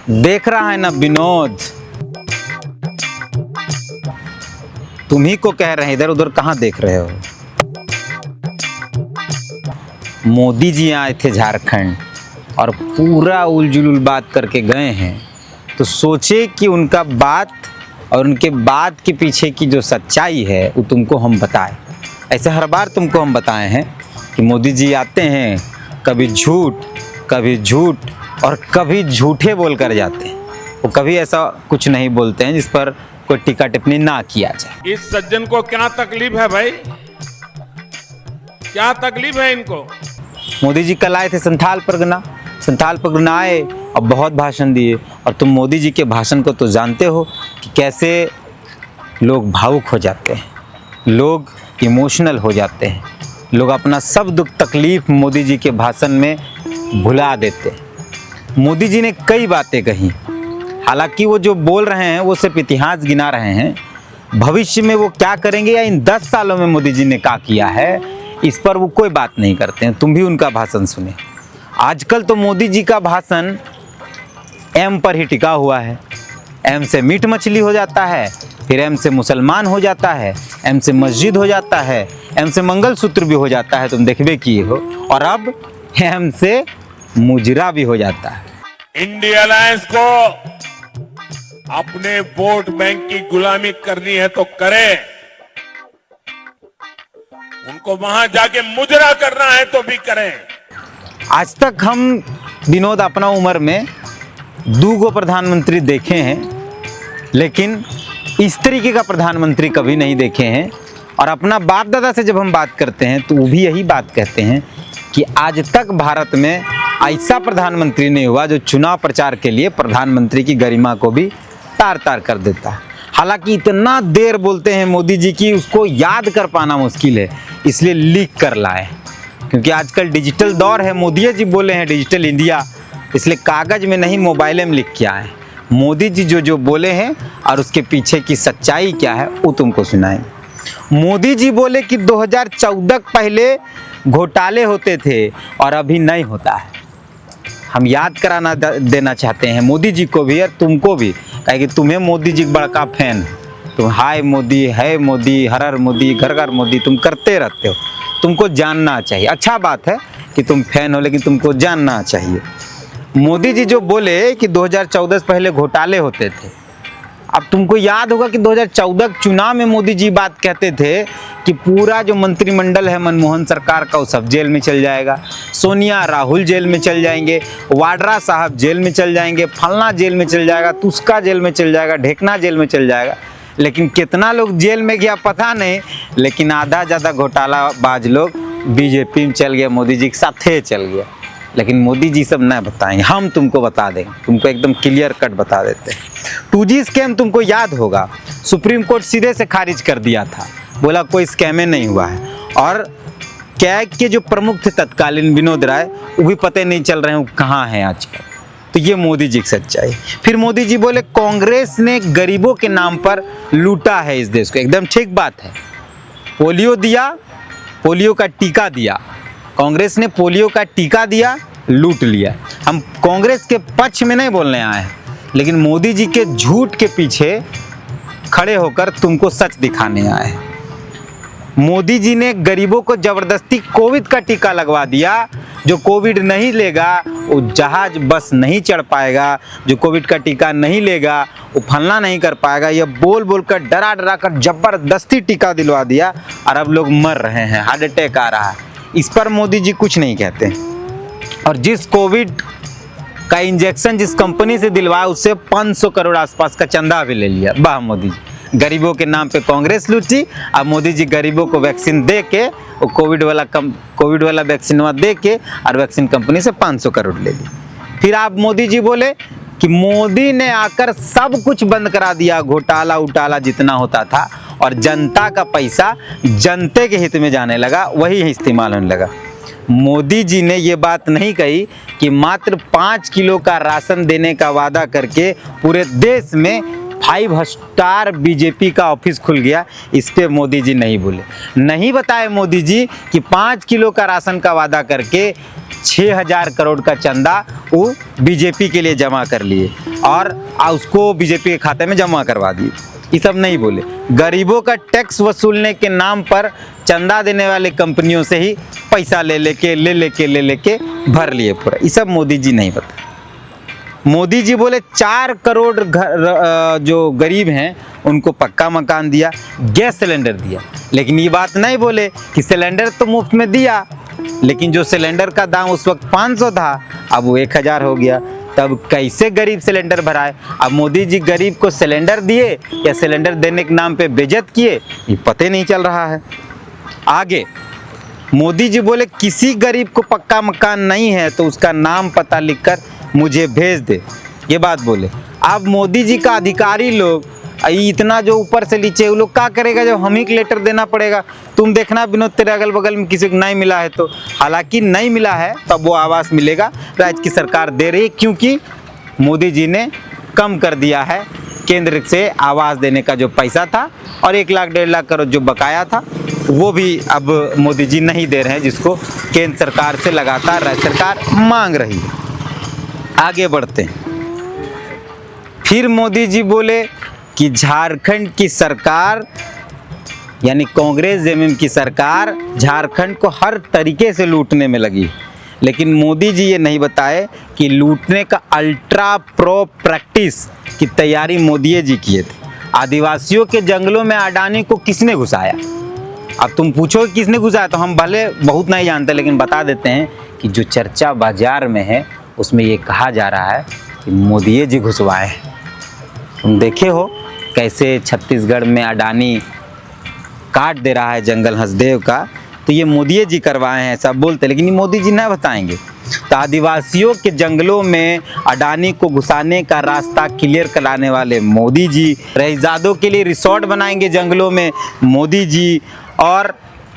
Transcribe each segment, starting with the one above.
देख रहा है ना विनोद, तुम्ही को कह रहे हैं, इधर उधर कहाँ देख रहे हो। मोदी जी आए थे झारखंड और पूरा उलझुल बात करके गए हैं, तो सोचे कि उनका बात और उनके बात के पीछे की जो सच्चाई है वो तुमको हम बताएं। ऐसे हर बार तुमको हम बताए हैं कि मोदी जी आते हैं, कभी झूठ और कभी झूठे बोल कर जाते हैं। वो कभी ऐसा कुछ नहीं बोलते हैं जिस पर कोई टीका टिप्पणी ना किया जाए। इस सज्जन को क्या तकलीफ है भाई, क्या तकलीफ है इनको। मोदी जी कल आए थे संथाल परगना आए और बहुत भाषण दिए, और तुम मोदी जी के भाषण को तो जानते हो कि कैसे लोग भावुक हो जाते हैं, लोग इमोशनल हो जाते हैं, लोग अपना सब दुख तकलीफ मोदी जी के भाषण में भुला देते हैं। मोदी जी ने कई बातें कही, हालांकि वो जो बोल रहे हैं वो सिर्फ इतिहास गिना रहे हैं। भविष्य में वो क्या करेंगे या इन 10 सालों में मोदी जी ने क्या किया है, इस पर वो कोई बात नहीं करते हैं। तुम भी उनका भाषण सुने। आजकल तो मोदी जी का भाषण एम पर ही टिका हुआ है। एम से मीट मछली हो जाता है, फिर एम से मुसलमान हो जाता है, एम से मस्जिद हो जाता है, एम से मंगलसूत्र भी हो जाता है, तुम देखबे किए हो, और अब एम से मुजरा भी हो जाता है। इंडिया अलायंस को अपने वोट बैंक की गुलामी करनी है तो करें, उनको वहां जाके मुजरा करना है तो भी करें। आज तक हम विनोद अपना उम्र में 2 प्रधानमंत्री देखे हैं, लेकिन इस तरीके का प्रधानमंत्री कभी नहीं देखे हैं। और अपना बाप दादा से जब हम बात करते हैं तो वो भी यही बात कहते हैं कि आज तक भारत में ऐसा प्रधानमंत्री नहीं हुआ जो चुनाव प्रचार के लिए प्रधानमंत्री की गरिमा को भी तार तार कर देता है। हालांकि इतना देर बोलते हैं मोदी जी की उसको याद कर पाना मुश्किल है, इसलिए लिख कर लाए, क्योंकि आजकल डिजिटल दौर है। मोदी जी बोले हैं डिजिटल इंडिया, इसलिए कागज में नहीं मोबाइल में लिख के आए। मोदी जी जो बोले हैं और उसके पीछे की सच्चाई क्या है वो तुमको सुनाएंगे। मोदी जी बोले कि 2014 पहले घोटाले होते थे और अभी नहीं होता है। हम याद कराना देना चाहते हैं मोदी जी को भी और तुमको भी, कि तुम्हें मोदी जी बड़का फैन है। तुम हाय मोदी, है मोदी, हर हर मोदी, घर घर मोदी तुम करते रहते हो। तुमको जानना चाहिए, अच्छा बात है कि तुम फैन हो, लेकिन तुमको जानना चाहिए। मोदी जी जो बोले कि 2014 से पहले घोटाले होते थे, अब तुमको याद होगा कि 2014 चुनाव में मोदी जी बात कहते थे कि पूरा जो मंत्रिमंडल है मनमोहन सरकार का वो सब जेल में चल जाएगा, सोनिया राहुल जेल में चल जाएंगे, वाड्रा साहब जेल में चल जाएंगे, फलना जेल में चल जाएगा, तुस्का जेल में चल जाएगा, ढेकना जेल में चल जाएगा। लेकिन कितना लोग जेल में गया पता नहीं, लेकिन आधा ज़्यादा घोटालाबाज लोग बीजेपी में चल गया, मोदी जी के साथ चल गया। लेकिन मोदी जी सब नहीं बताएंगे, हम तुमको बता देंगे, तुमको एकदम क्लियर कट बता देते हैं। 2G स्कैम तुमको याद होगा, सुप्रीम कोर्ट सीधे से खारिज कर दिया था, बोला कोई स्कैम नहीं हुआ है। और कैग के जो प्रमुख थे तत्कालीन विनोद राय, वो भी पता नहीं चल रहे हैं वो कहाँ हैं आजकल। तो ये मोदी जी की सच्चाई। फिर मोदी जी बोले कांग्रेस ने गरीबों के नाम पर लूटा है इस देश को, एकदम ठीक बात है। पोलियो दिया, पोलियो का टीका दिया, कांग्रेस ने पोलियो का टीका दिया, लूट लिया। हम कांग्रेस के पक्ष में नहीं बोलने आए हैं, लेकिन मोदी जी के झूठ के पीछे खड़े होकर तुमको सच दिखाने आए हैं। मोदी जी ने गरीबों को जबरदस्ती कोविड का टीका लगवा दिया। जो कोविड नहीं लेगा वो जहाज बस नहीं चढ़ पाएगा, जो कोविड का टीका नहीं लेगा वो फलना नहीं कर पाएगा। यह बोल बोल कर डरा डरा कर जबरदस्ती टीका दिलवा दिया और अब लोग मर रहे हैं, हार्ट अटैक आ रहा है। इस पर मोदी जी कुछ नहीं कहते। और जिस कोविड का इंजेक्शन जिस कंपनी से दिलवाया उससे 500 करोड़ आसपास का चंदा भी ले लिया। वाह मोदी जी, गरीबों के नाम पे कांग्रेस लूटी। अब मोदी जी गरीबों को वैक्सीन दे के वो कोविड वाला वैक्सीन दे के और वैक्सीन कंपनी से 500 करोड़ ले ली। फिर आप मोदी जी बोले कि मोदी ने आकर सब कुछ बंद करा दिया, घोटाला उटाला जितना होता था, और जनता का पैसा जनते के हित में जाने लगा, वही इस्तेमाल होने लगा। मोदी जी ने ये बात नहीं कही कि मात्र 5 किलो का राशन देने का वादा करके पूरे देश में 5 स्टार बीजेपी का ऑफिस खुल गया, इस पे मोदी जी नहीं बोले। नहीं बताए मोदी जी कि 5 किलो का राशन का वादा करके 6000 करोड़ का चंदा वो बीजेपी के लिए जमा कर लिए और उसको बीजेपी के खाते में जमा करवा दिए। ये सब नहीं बोले। गरीबों का टैक्स वसूलने के नाम पर चंदा देने वाले कंपनियों से ही पैसा ले लेके भर लिए पूरा। ये सब मोदी जी नहीं बताए। मोदी जी बोले 4 करोड़ घर जो गरीब हैं उनको पक्का मकान दिया, गैस सिलेंडर दिया, लेकिन ये बात नहीं बोले कि सिलेंडर तो मुफ्त में दिया, लेकिन जो सिलेंडर का दाम उस वक्त 500 था अब वो 1000 हो गया। तब कैसे गरीब सिलेंडर भराए? अब मोदी जी गरीब को सिलेंडर दिए या सिलेंडर देने के नाम पे बेइज्जत किए, ये पता नहीं चल रहा है। आगे मोदी जी बोले किसी गरीब को पक्का मकान नहीं है तो उसका नाम पता लिखकर मुझे भेज दे, ये बात बोले। अब मोदी जी का अधिकारी लोग इतना जो ऊपर से नीचे वो लोग क्या करेगा जब हम ही लेटर देना पड़ेगा। तुम देखना विनोद तेरे अगल बगल में किसी को नहीं मिला है तो, हालांकि नहीं मिला है तब वो आवास मिलेगा, राज्य की सरकार दे रही है क्योंकि मोदी जी ने कम कर दिया है केंद्र से आवास देने का जो पैसा था, और 1 लाख 1.5 लाख करोड़ जो बकाया था वो भी अब मोदी जी नहीं दे रहे हैं, जिसको केंद्र सरकार से लगातार राज्य सरकार मांग रही है। आगे बढ़ते हैं। फिर मोदी जी बोले कि झारखंड की सरकार यानी कांग्रेस जेएमएम की सरकार झारखंड को हर तरीके से लूटने में लगी, लेकिन मोदी जी ये नहीं बताए कि लूटने का अल्ट्रा प्रो प्रैक्टिस की तैयारी मोदी जी किए थे। आदिवासियों के जंगलों में अडानी को किसने घुसाया? अब तुम पूछो किसने घुसाया तो हम भले बहुत नहीं जानते, लेकिन बता देते हैं कि जो चर्चा बाजार में है उसमें ये कहा जा रहा है कि मोदी जी घुसवाए। तुम देखे हो कैसे छत्तीसगढ़ में अडानी काट दे रहा है जंगल हंसदेव का, तो ये मोदी जी करवाए हैं ऐसा बोलते, लेकिन ये मोदी जी ना बताएंगे। तो आदिवासियों के जंगलों में अडानी को घुसाने का रास्ता क्लियर कराने वाले मोदी जी, रईसजादों के लिए रिसोर्ट बनाएंगे जंगलों में मोदी जी, और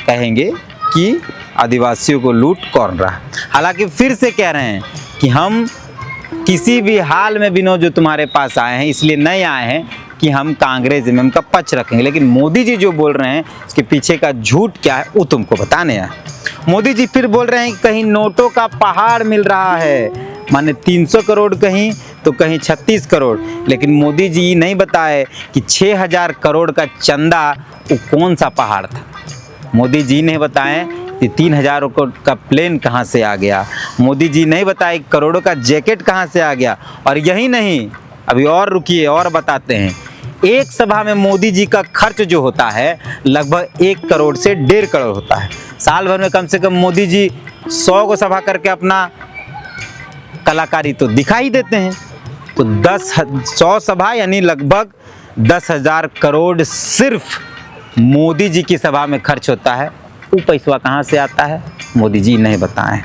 कहेंगे कि आदिवासियों को लूट कौन रहा। हालांकि फिर से कह रहे हैं कि हम किसी भी हाल में विनोद जो तुम्हारे पास आए हैं इसलिए नहीं आए हैं कि हम कांग्रेस जेएमएम का पक्ष रखेंगे, लेकिन मोदी जी जो बोल रहे हैं उसके पीछे का झूठ क्या है वो तुमको बताने आए। मोदी जी फिर बोल रहे हैं कि कहीं नोटों का पहाड़ मिल रहा है, माने 300 करोड़ कहीं तो कहीं 36 करोड़, लेकिन मोदी जी नहीं बताए कि 6000 करोड़ का चंदा वो कौन सा पहाड़ था। मोदी जी नहीं बताएं कि 3000 करोड़ का प्लेन कहाँ से आ गया। मोदी जी नहीं बताए करोड़ों का जैकेट कहाँ से आ गया। और यही नहीं, अभी और रुकिए और बताते हैं। एक सभा में मोदी जी का खर्च जो होता है लगभग 1 करोड़ से 1.5 करोड़ होता है। साल भर में कम से कम मोदी जी 100 को सभा करके अपना कलाकारी तो दिखाई देते हैं, तो 100 सभा यानी लगभग 10,000 करोड़ सिर्फ मोदी जी की सभा में खर्च होता है। वो पैसा कहाँ से आता है मोदी जी नहीं बताएं।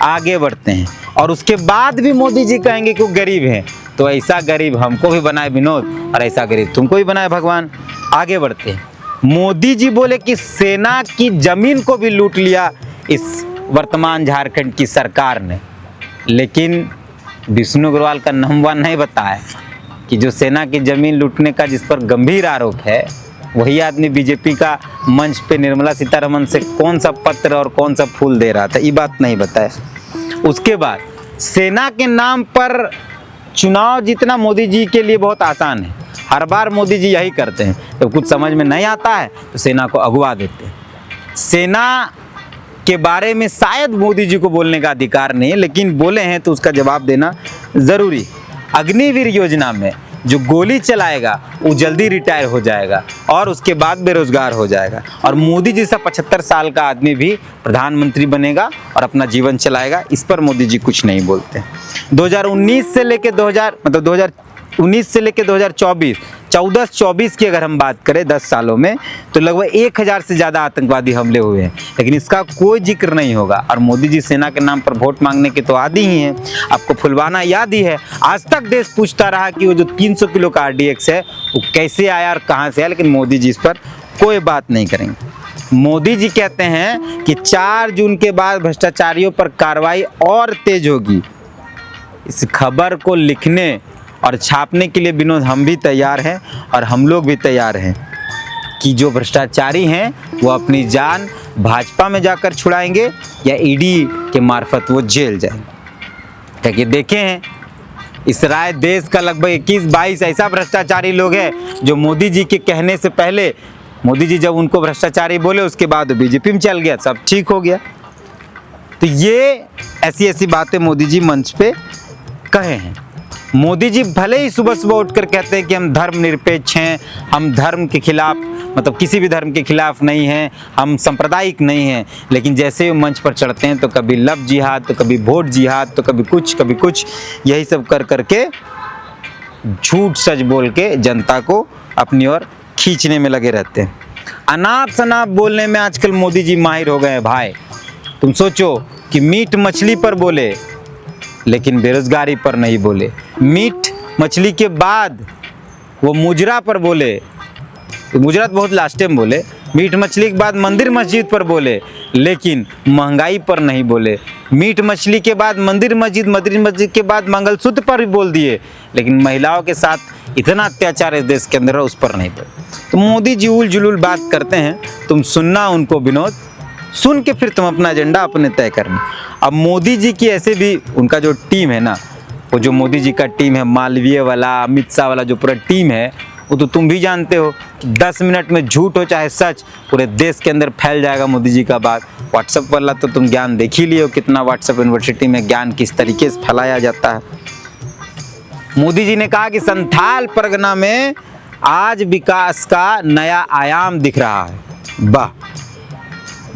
आगे बढ़ते हैं। और उसके बाद भी मोदी जी कहेंगे कि वो गरीब हैं, तो ऐसा गरीब हमको भी बनाए विनोद और ऐसा गरीब तुमको भी बनाए भगवान। आगे बढ़ते हैं। मोदी जी बोले कि सेना की जमीन को भी लूट लिया इस वर्तमान झारखंड की सरकार ने, लेकिन विष्णु अग्रवाल का नंबर नहीं बताया कि जो सेना की जमीन लूटने का जिस पर गंभीर आरोप है वही आदमी बीजेपी का मंच पे निर्मला सीतारमण से कौन सा पत्र और कौन सा फूल दे रहा था, ये बात नहीं बताया। उसके बाद सेना के नाम पर चुनाव जीतना मोदी जी के लिए बहुत आसान है। हर बार मोदी जी यही करते हैं, जब कुछ समझ में नहीं आता है तो सेना को अगवा देते हैं। सेना के बारे में शायद मोदी जी को बोलने का अधिकार नहीं है, लेकिन बोले हैं तो उसका जवाब देना ज़रूरी। अग्निवीर योजना में जो गोली चलाएगा वो जल्दी रिटायर हो जाएगा और उसके बाद बेरोजगार हो जाएगा, और मोदी जी सा 75 साल का आदमी भी प्रधानमंत्री बनेगा और अपना जीवन चलाएगा। इस पर मोदी जी कुछ नहीं बोलते। 2019 से लेके 2019 से लेके 2024 14-24 की अगर हम बात करें 10 सालों में, तो लगभग 1000 से ज़्यादा आतंकवादी हमले हुए हैं, लेकिन इसका कोई जिक्र नहीं होगा। और मोदी जी सेना के नाम पर वोट मांगने के तो आदी ही हैं। आपको फुलवाना याद ही है, आज तक देश पूछता रहा कि वो जो 300 किलो का RDX है वो कैसे आया और कहाँ से आया, लेकिन मोदी जी इस पर कोई बात नहीं करेंगे। मोदी जी कहते हैं कि 4 जून के बाद भ्रष्टाचारियों पर कार्रवाई और तेज होगी। इस खबर को लिखने और छापने के लिए विनोद हम भी तैयार हैं और हम लोग भी तैयार हैं कि जो भ्रष्टाचारी हैं वो अपनी जान भाजपा में जाकर छुड़ाएंगे या ईडी के मार्फत वो जेल जाएंगे। क्योंकि देखे हैं इस राय देश का लगभग 21-22 ऐसा भ्रष्टाचारी लोग हैं जो मोदी जी के कहने से पहले, मोदी जी जब उनको भ्रष्टाचारी बोले उसके बाद बीजेपी में चल गया, सब ठीक हो गया। तो ये ऐसी ऐसी बातें मोदी जी मंच पे कहे हैं। मोदी जी भले ही सुबह सुबह उठकर कहते हैं कि हम धर्मनिरपेक्ष हैं, हम धर्म के खिलाफ, मतलब किसी भी धर्म के खिलाफ नहीं हैं, हम सांप्रदायिक नहीं हैं, लेकिन जैसे वो मंच पर चढ़ते हैं तो कभी लव जिहाद, तो कभी वोट जिहाद, तो कभी कुछ, यही सब कर करके झूठ सच बोल के जनता को अपनी ओर खींचने में लगे रहते हैं। अनाप शनाप बोलने में आजकल मोदी जी माहिर हो गए हैं भाई। तुम सोचो कि मीट मछली पर बोले लेकिन बेरोजगारी पर नहीं बोले, मीट मछली के बाद वो मुजरा पर बोले, मुजरा तो बहुत लास्ट टाइम बोले, मीट मछली के बाद मंदिर मस्जिद पर बोले लेकिन महंगाई पर नहीं बोले, मीट मछली के बाद मंदिर मस्जिद के बाद मंगलसूत्र पर भी बोल दिए, लेकिन महिलाओं के साथ इतना अत्याचार इस देश के अंदर है उस पर नहीं बोले। तो मोदी जी उल जुलूल बात करते हैं, तुम सुनना उनको विनोद, सुन के फिर तुम अपना एजेंडा अपने तय करना। अब मोदी जी की ऐसे भी उनका जो टीम है ना, वो जो मोदी जी का टीम है, मालवीय वाला, अमित शाह वाला जो पूरा टीम है, वो तो तुम भी जानते हो 10 मिनट में झूठ हो चाहे सच पूरे देश के अंदर फैल जाएगा मोदी जी का बात। व्हाट्सएप वाला तो तुम ज्ञान देख ही लियो, कितना व्हाट्सएप यूनिवर्सिटी में ज्ञान किस तरीके से फैलाया जाता है। मोदी जी ने कहा कि संथाल परगना में आज विकास का नया आयाम दिख रहा है। वाह,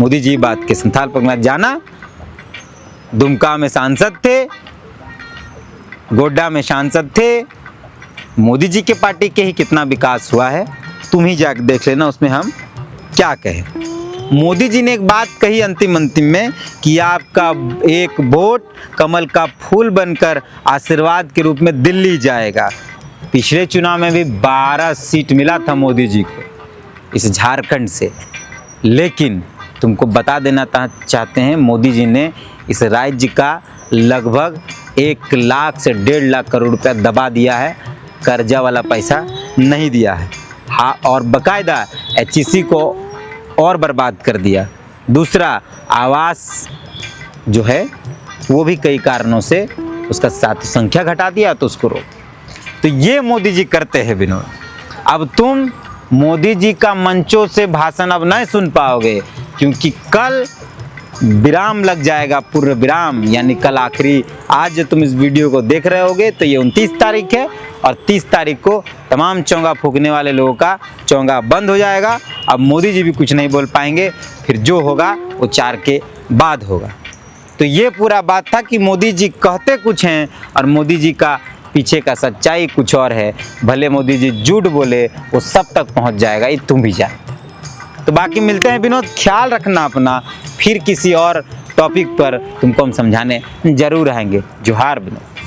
मोदी जी बात के संथाल परगना जाना, दुमका में सांसद थे, गोड्डा में सांसद थे, मोदी जी के पार्टी के ही कितना विकास हुआ है तुम ही जाकर देख लेना, उसमें हम क्या कहें। मोदी जी ने एक बात कही अंतिम में कि आपका एक वोट कमल का फूल बनकर आशीर्वाद के रूप में दिल्ली जाएगा। पिछले चुनाव में भी 12 सीट मिला था मोदी जी को इस झारखंड से, लेकिन तुमको बता देना चाहते हैं मोदी जी ने इस राज्य का लगभग 1 लाख से 1.5 लाख करोड़ रुपया दबा दिया है, कर्जा वाला पैसा नहीं दिया है। हाँ, और बाकायदा HEC को और बर्बाद कर दिया। दूसरा, आवास जो है वो भी कई कारणों से उसका संख्या घटा दिया तो उसको रोक। तो ये मोदी जी करते हैं विनोद। अब तुम मोदी जी का मंचों से भाषण अब नहीं सुन पाओगे क्योंकि कल विराम लग जाएगा, पूर्ण विराम, यानी कल आखिरी। आज जो तुम इस वीडियो को देख रहे होगे तो ये 29 तारीख है और 30 तारीख को तमाम चोंगा फूकने वाले लोगों का चोंगा बंद हो जाएगा। अब मोदी जी भी कुछ नहीं बोल पाएंगे, फिर जो होगा वो 4 के बाद होगा। तो ये पूरा बात था कि मोदी जी कहते कुछ हैं और मोदी जी का पीछे का सच्चाई कुछ और है। भले मोदी जी झूठ बोले वो सब तक पहुंच जाएगा, ये तुम भी जान। तो बाकी मिलते हैं विनोद, ख्याल रखना अपना, फिर किसी और टॉपिक पर तुमको हम समझाने जरूर आएंगे। जोहार विनोद।